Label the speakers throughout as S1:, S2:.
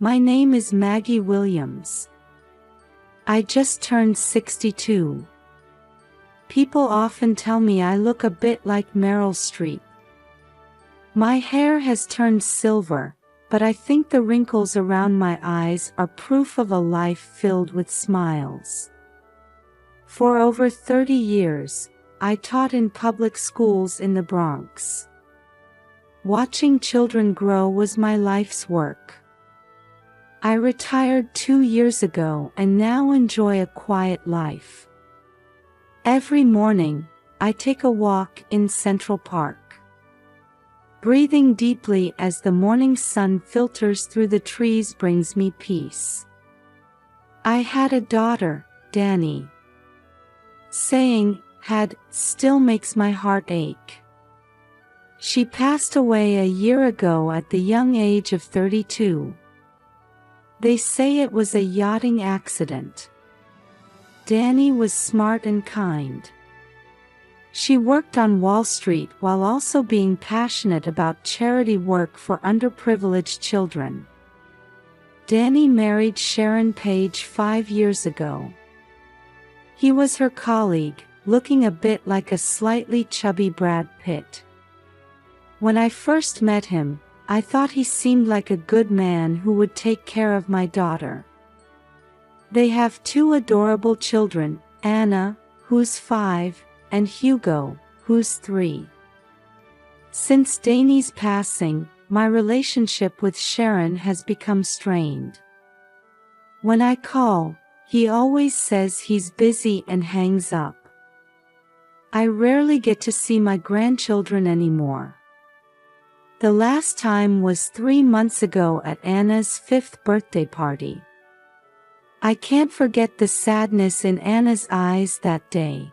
S1: My name is Maggie Williams. I just turned 62. People often tell me I look a bit like Meryl Streep. My hair has turned silver, but I think the wrinkles around my eyes are proof of a life filled with smiles. For over 30 years, I taught in public schools in the Bronx. Watching children grow was my life's work. I retired 2 years ago and now enjoy a quiet life. Every morning, I take a walk in Central Park. Breathing deeply as the morning sun filters through the trees brings me peace. I had a daughter, Danny. Saying had still makes my heart ache. She passed away a year ago at the young age of 32. They say it was a yachting accident. Danny was smart and kind. She worked on Wall Street while also being passionate about charity work for underprivileged children. Danny married Sharon Page 5 years ago. He was her colleague, looking a bit like a slightly chubby Brad Pitt. When I first met him, I thought he seemed like a good man who would take care of my daughter. They have 2 adorable children, Anna, who's 5, and Hugo, who's 3. Since Danny's passing, my relationship with Sharon has become strained. When I call, he always says he's busy and hangs up. I rarely get to see my grandchildren anymore. The last time was 3 months ago at Anna's 5th birthday party. I can't forget the sadness in Anna's eyes that day.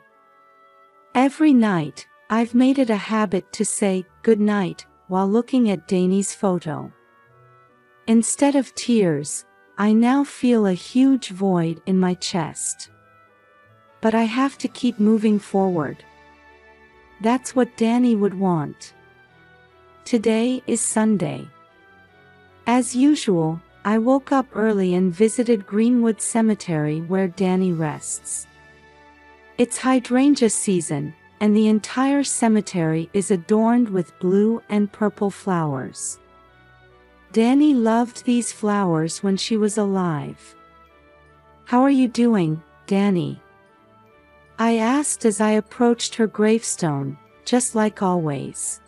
S1: Every night, I've made it a habit to say good night while looking at Danny's photo. Instead of tears, I now feel a huge void in my chest. But I have to keep moving forward. That's what Danny would want. Today is Sunday. As usual, I woke up early and visited Greenwood Cemetery where Danny rests. It's hydrangea season, and the entire cemetery is adorned with blue and purple flowers. Danny loved these flowers when she was alive. "How are you doing, Danny?" I asked as I approached her gravestone, just like always.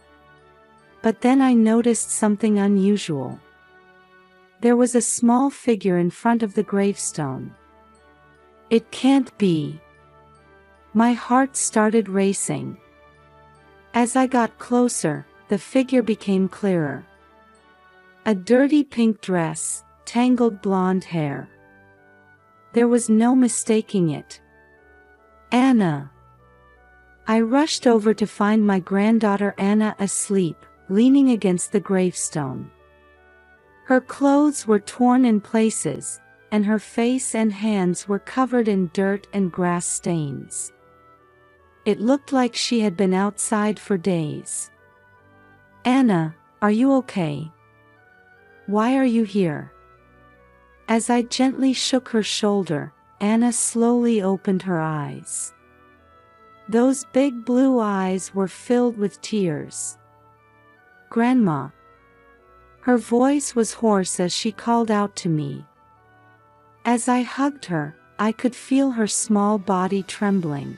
S1: But then I noticed something unusual. There was a small figure in front of the gravestone. It can't be. My heart started racing. As I got closer, the figure became clearer. A dirty pink dress, tangled blonde hair. There was no mistaking it. Anna. I rushed over to find my granddaughter Anna asleep, leaning against the gravestone. Her clothes were torn in places, and her face and hands were covered in dirt and grass stains. It looked like she had been outside for days. "Anna, are you okay? Why are you here?" As I gently shook her shoulder, Anna slowly opened her eyes. Those big blue eyes were filled with tears. "Grandma." Her voice was hoarse as she called out to me. As I hugged her, I could feel her small body trembling.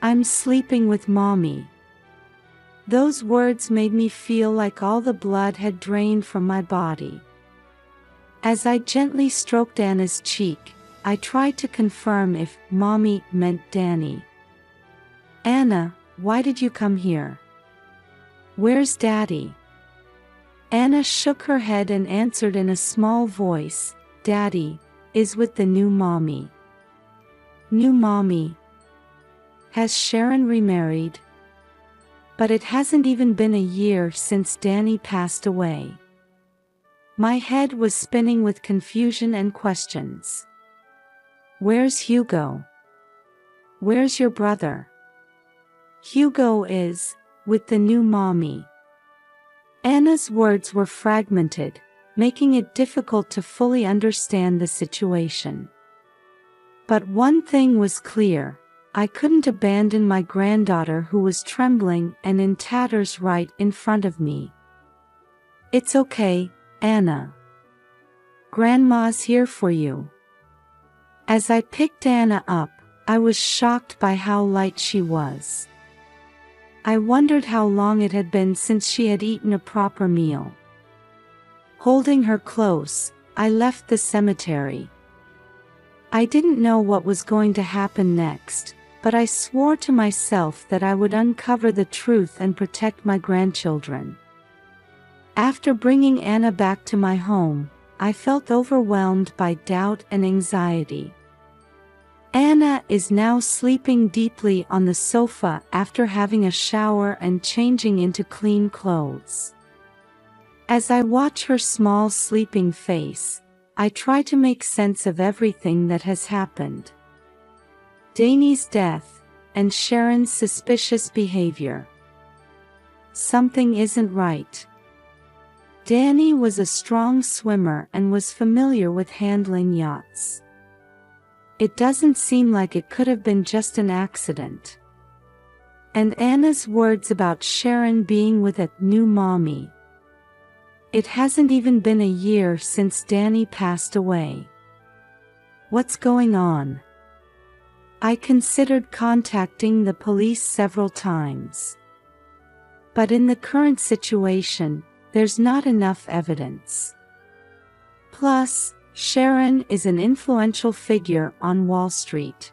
S1: "I'm sleeping with Mommy." Those words made me feel like all the blood had drained from my body. As I gently stroked Anna's cheek, I tried to confirm if Mommy meant Danny. "Anna, why did you come here? Where's Daddy?" Anna shook her head and answered in a small voice, "Daddy is with the new Mommy." "New Mommy? Has Sharon remarried?" But it hasn't even been a year since Danny passed away. My head was spinning with confusion and questions. "Where's Hugo? Where's your brother?" "Hugo is with the new Mommy." Anna's words were fragmented, making it difficult to fully understand the situation. But one thing was clear: I couldn't abandon my granddaughter who was trembling and in tatters right in front of me. "It's okay, Anna. Grandma's here for you." As I picked Anna up, I was shocked by how light she was. I wondered how long it had been since she had eaten a proper meal. Holding her close, I left the cemetery. I didn't know what was going to happen next, but I swore to myself that I would uncover the truth and protect my grandchildren. After bringing Anna back to my home, I felt overwhelmed by doubt and anxiety. Anna is now sleeping deeply on the sofa after having a shower and changing into clean clothes. As I watch her small sleeping face, I try to make sense of everything that has happened. Danny's death, and Sharon's suspicious behavior. Something isn't right. Danny was a strong swimmer and was familiar with handling yachts. It doesn't seem like it could have been just an accident. And Anna's words about Sharon being with a new mommy. It hasn't even been a year since Danny passed away. What's going on? I considered contacting the police several times. But in the current situation, there's not enough evidence. Plus, Sharon is an influential figure on Wall Street.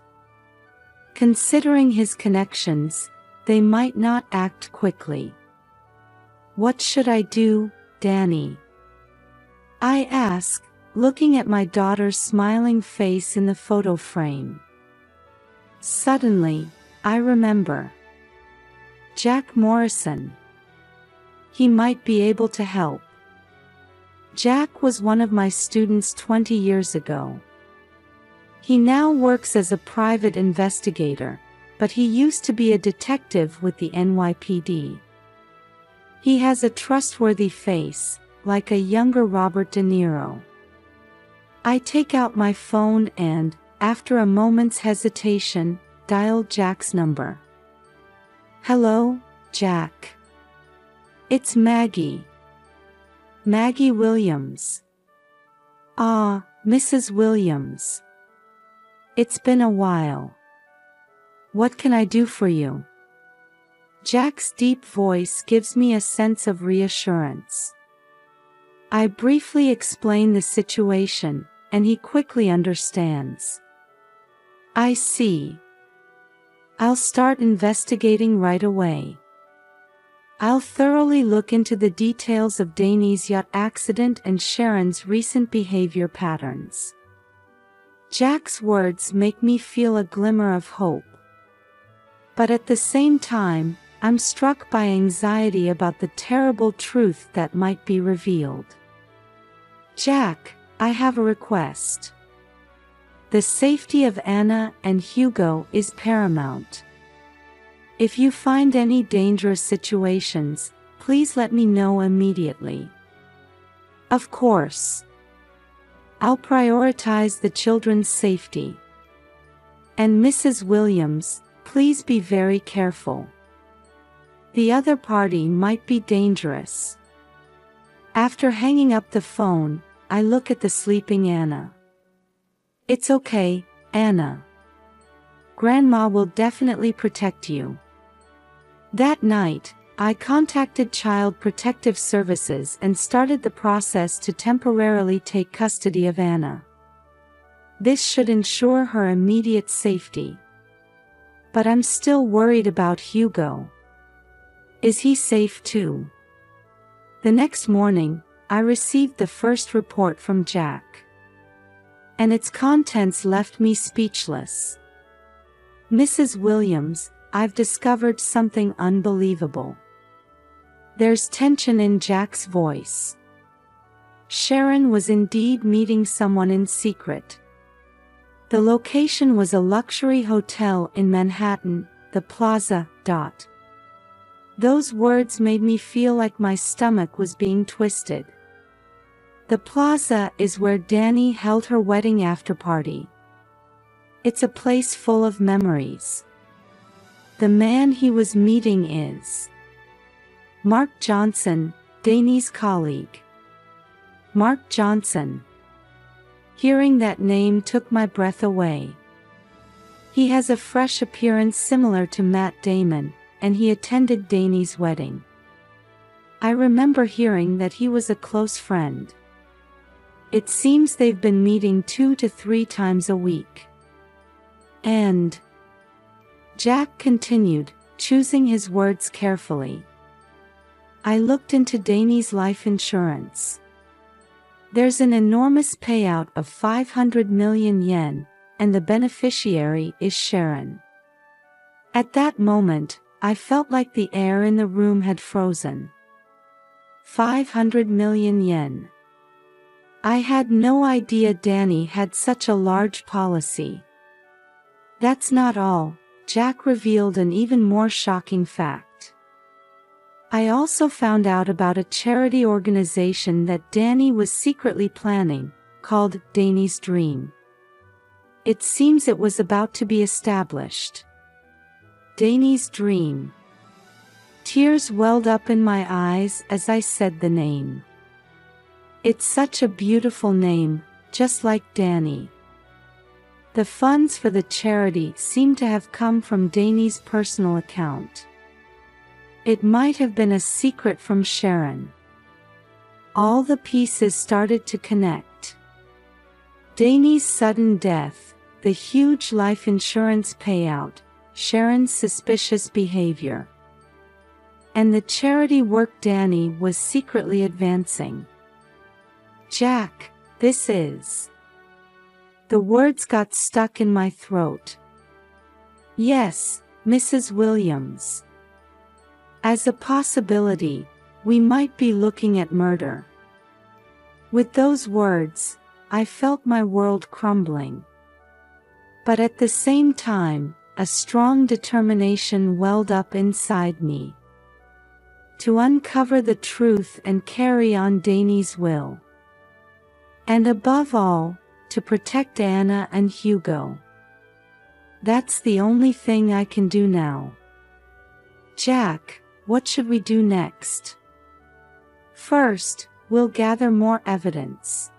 S1: Considering his connections, they might not act quickly. "What should I do, Danny?" I ask, looking at my daughter's smiling face in the photo frame. Suddenly, I remember. Jack Morrison. He might be able to help. Jack was one of my students 20 years ago. He now works as a private investigator, but he used to be a detective with the NYPD. He has a trustworthy face, like a younger Robert De Niro. I take out my phone and, after a moment's hesitation, dial Jack's number. "Hello, Jack. It's Maggie. Maggie Williams." "Ah, Mrs. Williams. It's been a while. What can I do for you?" Jack's deep voice gives me a sense of reassurance. I briefly explain the situation, and he quickly understands. "I see. I'll start investigating right away. I'll thoroughly look into the details of Danny's yacht accident and Sharon's recent behavior patterns." Jack's words make me feel a glimmer of hope. But at the same time, I'm struck by anxiety about the terrible truth that might be revealed. "Jack, I have a request. The safety of Anna and Hugo is paramount. If you find any dangerous situations, please let me know immediately." "Of course. I'll prioritize the children's safety. And Mrs. Williams, please be very careful. The other party might be dangerous." After hanging up the phone, I look at the sleeping Anna. "It's okay, Anna. Grandma will definitely protect you." That night, I contacted Child Protective Services and started the process to temporarily take custody of Anna. This should ensure her immediate safety. But I'm still worried about Hugo. Is he safe too? The next morning, I received the first report from Jack. And its contents left me speechless. "Mrs. Williams, I've discovered something unbelievable." There's tension in Jack's voice. Sharon was indeed meeting someone in secret. The location was a luxury hotel in Manhattan, the Plaza. Those words made me feel like my stomach was being twisted. The plaza is where Danny held her wedding afterparty. It's a place full of memories. The man he was meeting is Mark Johnson, Danny's colleague. Mark Johnson. Hearing that name took my breath away. He has a fresh appearance similar to Matt Damon, and he attended Danny's wedding. I remember hearing that he was a close friend. It seems they've been meeting 2 to 3 times a week. And Jack continued, choosing his words carefully. I looked into Danny's life insurance. There's an enormous payout of 500 million yen, and the beneficiary is Sharon. At that moment, I felt like the air in the room had frozen. 500 million yen. I had no idea Danny had such a large policy. That's not all, Jack revealed an even more shocking fact. I also found out about a charity organization that Danny was secretly planning, called Danny's Dream. It seems it was about to be established. Danny's Dream. Tears welled up in my eyes as I said the name. It's such a beautiful name, just like Danny. The funds for the charity seem to have come from Danny's personal account. It might have been a secret from Sharon. All the pieces started to connect. Danny's sudden death, the huge life insurance payout, Sharon's suspicious behavior, and the charity work Danny was secretly advancing. Jack, this is... The words got stuck in my throat. Yes, Mrs. Williams. As a possibility, we might be looking at murder. With those words, I felt my world crumbling. But at the same time, a strong determination welled up inside me. To uncover the truth and carry on Danny's will. And above all, to protect Anna and Hugo. That's the only thing I can do now. Jack, what should we do next? First, we'll gather more evidence.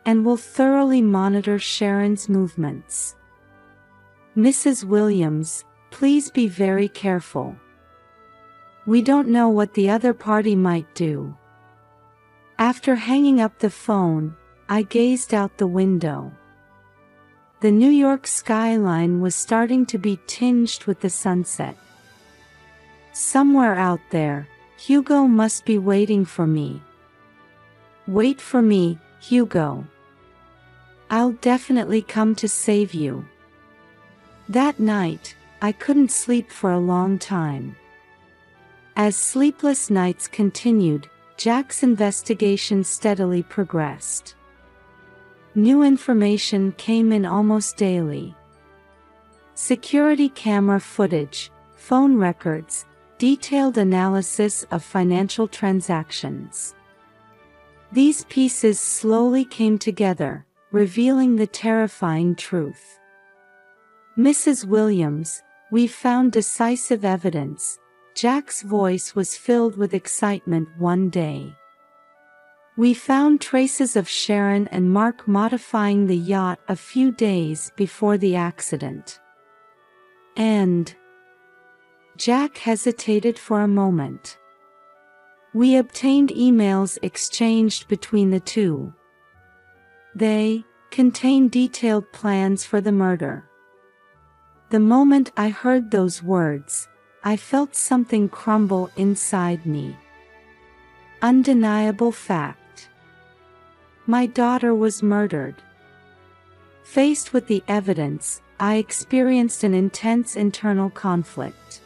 S1: And we'll thoroughly monitor Sharon's movements. Mrs. Williams, please be very careful. We don't know what the other party might do. After hanging up the phone, I gazed out the window. The New York skyline was starting to be tinged with the sunset. Somewhere out there, Hugo must be waiting for me. Wait for me, Hugo. I'll definitely come to save you. That night, I couldn't sleep for a long time. As sleepless nights continued, Jack's investigation steadily progressed. New information came in almost daily. Security camera footage, phone records, detailed analysis of financial transactions. These pieces slowly came together, revealing the terrifying truth. Mrs. Williams, we've found decisive evidence. Jack's voice was filled with excitement one day. We found traces of Sharon and Mark modifying the yacht a few days before the accident. And Jack hesitated for a moment. We obtained emails exchanged between the two. They contained detailed plans for the murder. The moment I heard those words, I felt something crumble inside me. Undeniable fact. My daughter was murdered. Faced with the evidence, I experienced an intense internal conflict.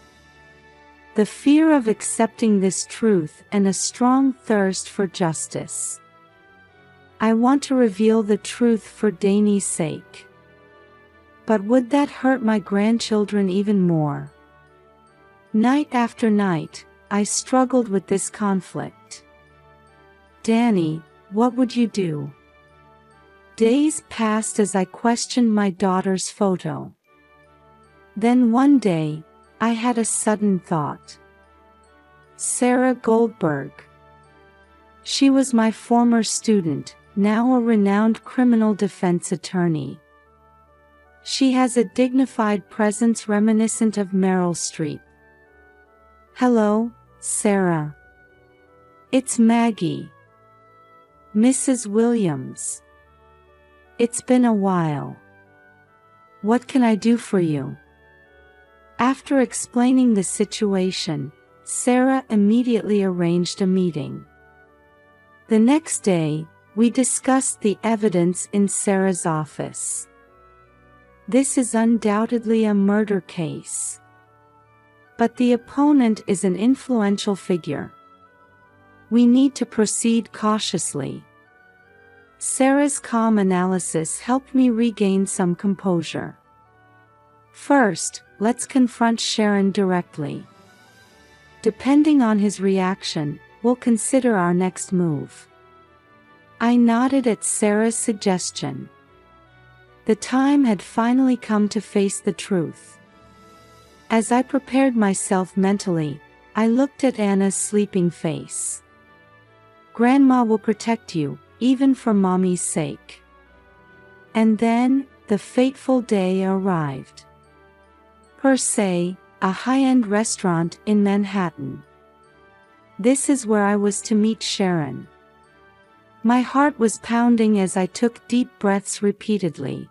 S1: The fear of accepting this truth and a strong thirst for justice. I want to reveal the truth for Danny's sake. But would that hurt my grandchildren even more? Night after night, I struggled with this conflict. Danny, What would you do? Days passed as I questioned my daughter's photo. Then one day, I had a sudden thought. Sarah Goldberg. She was my former student, now a renowned criminal defense attorney. She has a dignified presence reminiscent of Meryl Streep. Hello, Sarah. It's Maggie. Mrs. Williams. It's been a while. What can I do for you? After explaining the situation, Sarah immediately arranged a meeting. The next day, we discussed the evidence in Sarah's office. This is undoubtedly a murder case. But the opponent is an influential figure. We need to proceed cautiously. Sarah's calm analysis helped me regain some composure. First, let's confront Sharon directly. Depending on his reaction, we'll consider our next move. I nodded at Sarah's suggestion. The time had finally come to face the truth. As I prepared myself mentally, I looked at Anna's sleeping face. Grandma will protect you, even for Mommy's sake. And then, the fateful day arrived. Per se, a high-end restaurant in Manhattan. This is where I was to meet Sharon. My heart was pounding as I took deep breaths repeatedly.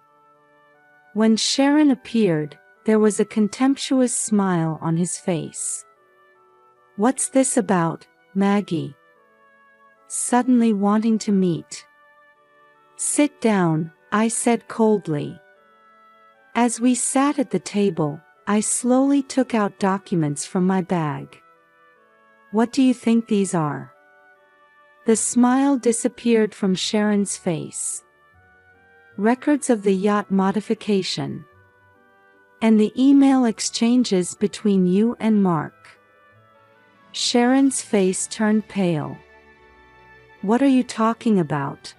S1: When Sharon appeared, there was a contemptuous smile on his face. What's this about, Maggie? Suddenly wanting to meet. Sit down, I said coldly. As we sat at the table, I slowly took out documents from my bag. What do you think these are? The smile disappeared from Sharon's face. Records of the yacht modification. And the email exchanges between you and Mark. Sharon's face turned pale. What are you talking about?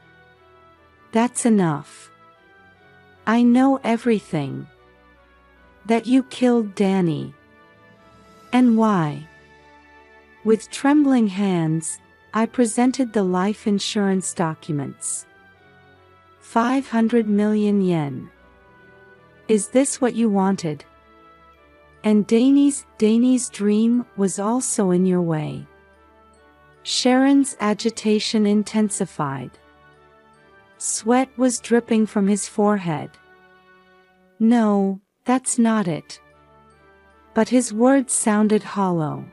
S1: That's enough. I know everything. That you killed Danny. And why? With trembling hands, I presented the life insurance documents. 500 million yen. Is this what you wanted? And Danny's dream was also in your way. Sharon's agitation intensified. Sweat was dripping from his forehead. No, that's not it. But his words sounded hollow.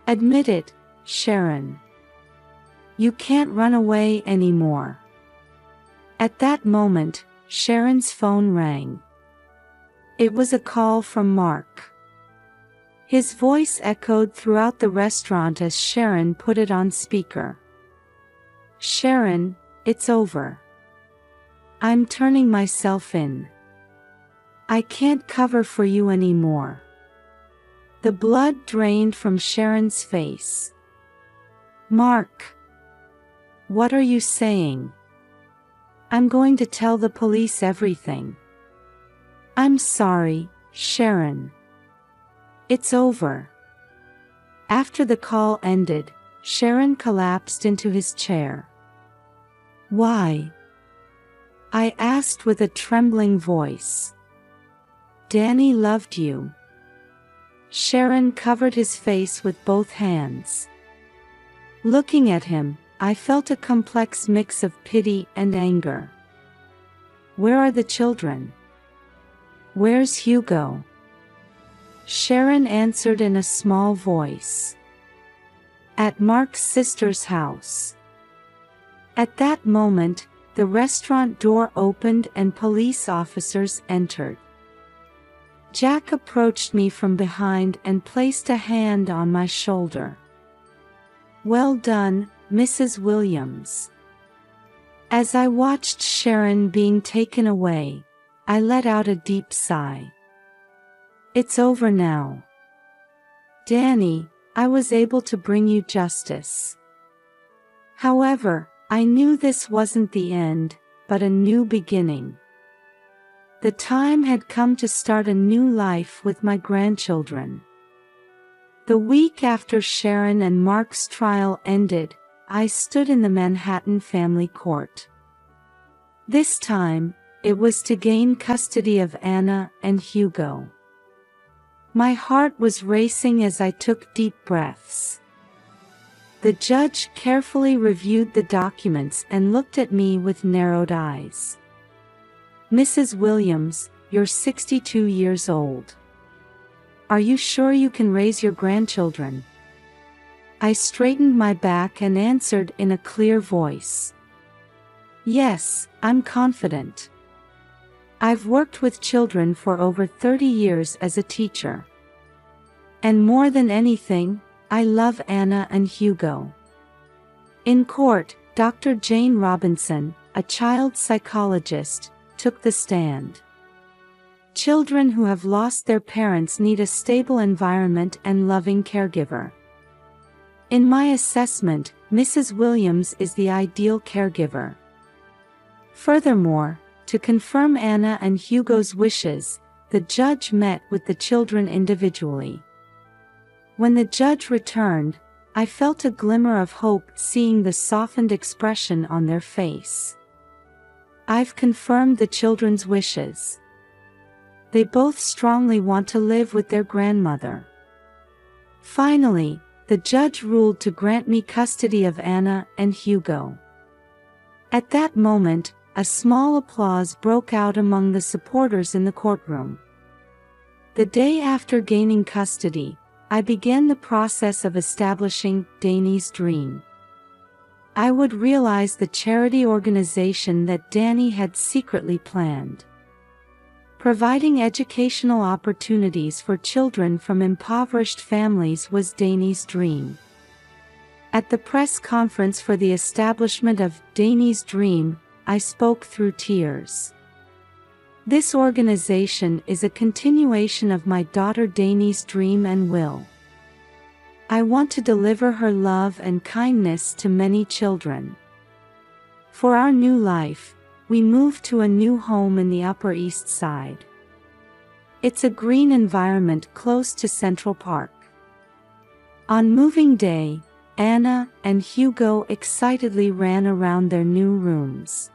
S1: Admit it, Sharon. You can't run away anymore. At that moment, Sharon's phone rang. It was a call from Mark. His voice echoed throughout the restaurant as Sharon put it on speaker. Sharon, it's over. I'm turning myself in. I can't cover for you anymore. The blood drained from Sharon's face. Mark. What are you saying? I'm going to tell the police everything. I'm sorry, Sharon. It's over. After the call ended, Sharon collapsed into his chair. Why? I asked with a trembling voice. Danny loved you. Sharon covered his face with both hands. Looking at him, I felt a complex mix of pity and anger. Where are the children? Where's Hugo? Sharon answered in a small voice. At Mark's sister's house. At that moment, the restaurant door opened and police officers entered. Jack approached me from behind and placed a hand on my shoulder. Well done, Mrs. Williams. As I watched Sharon being taken away, I let out a deep sigh. It's over now. Danny, I was able to bring you justice. However, I knew this wasn't the end, but a new beginning. The time had come to start a new life with my grandchildren. The week after Sharon and Mark's trial ended, I stood in the Manhattan family court. This time, it was to gain custody of Anna and Hugo. My heart was racing as I took deep breaths. The judge carefully reviewed the documents and looked at me with narrowed eyes. "Mrs. Williams, you're 62 years old. Are you sure you can raise your grandchildren?" I straightened my back and answered in a clear voice. "Yes, I'm confident. I've worked with children for over 30 years as a teacher. And more than anything, I love Anna and Hugo." In court, Dr. Jane Robinson, a child psychologist, took the stand. Children who have lost their parents need a stable environment and loving caregiver. In my assessment, Mrs. Williams is the ideal caregiver. Furthermore, to confirm Anna and Hugo's wishes, the judge met with the children individually. When the judge returned, I felt a glimmer of hope seeing the softened expression on their face. "I've confirmed the children's wishes. They both strongly want to live with their grandmother." Finally, the judge ruled to grant me custody of Anna and Hugo. At that moment, a small applause broke out among the supporters in the courtroom. The day after gaining custody, I began the process of establishing Danny's Dream. I would realize the charity organization that Danny had secretly planned. Providing educational opportunities for children from impoverished families was Danny's dream. At the press conference for the establishment of Danny's Dream, I spoke through tears. This organization is a continuation of my daughter Danny's dream and will. I want to deliver her love and kindness to many children. For our new life, we moved to a new home in the Upper East Side. It's a green environment close to Central Park. On moving day, Anna and Hugo excitedly ran around their new rooms.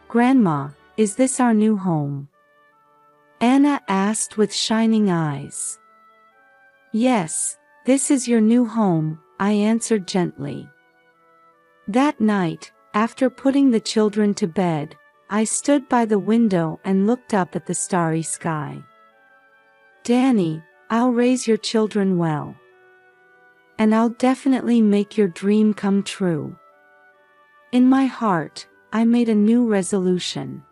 S1: "Grandma, is this our new home?" Anna asked with shining eyes. "Yes, this is your new home," I answered gently. That night, after putting the children to bed, I stood by the window and looked up at the starry sky. "Danny, I'll raise your children well. And I'll definitely make your dream come true." In my heart, I made a new resolution.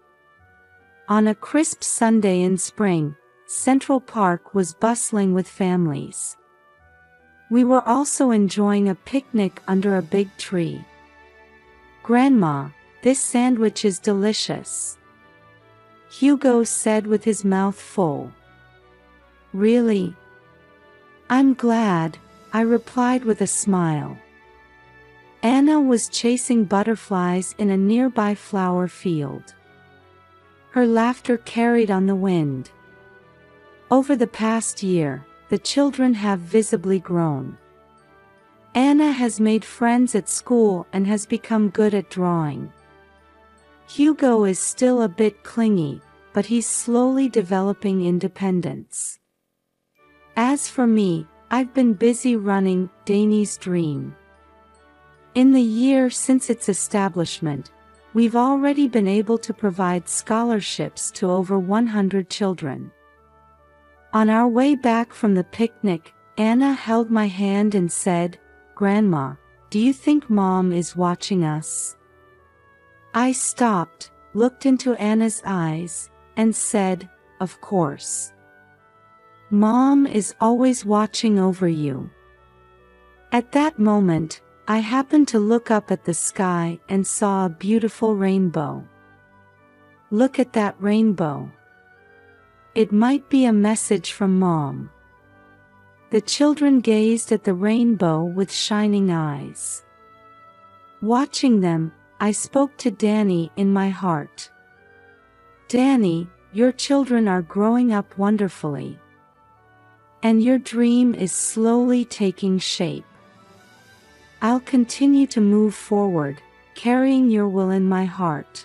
S1: On a crisp Sunday in spring, Central Park was bustling with families. We were also enjoying a picnic under a big tree. "Grandma, this sandwich is delicious," Hugo said with his mouth full. "Really? I'm glad," I replied with a smile. Anna was chasing butterflies in a nearby flower field. Her laughter carried on the wind. Over the past year, the children have visibly grown. Anna has made friends at school and has become good at drawing. Hugo is still a bit clingy, but he's slowly developing independence. As for me, I've been busy running Danny's Dream. In the year since its establishment, we've already been able to provide scholarships to over 100 children. On our way back from the picnic, Anna held my hand and said, "Grandma, do you think Mom is watching us?" I stopped, looked into Anna's eyes, and said, "Of course. Mom is always watching over you." At that moment, I happened to look up at the sky and saw a beautiful rainbow. "Look at that rainbow. It might be a message from Mom." The children gazed at the rainbow with shining eyes. Watching them, I spoke to Danny in my heart. Danny, your children are growing up wonderfully. And your dream is slowly taking shape. I'll continue to move forward, carrying your will in my heart.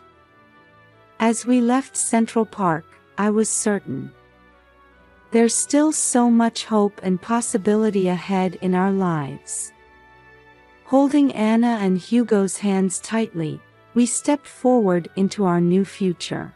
S1: As we left Central Park, I was certain. There's still so much hope and possibility ahead in our lives. Holding Anna and Hugo's hands tightly, we stepped forward into our new future.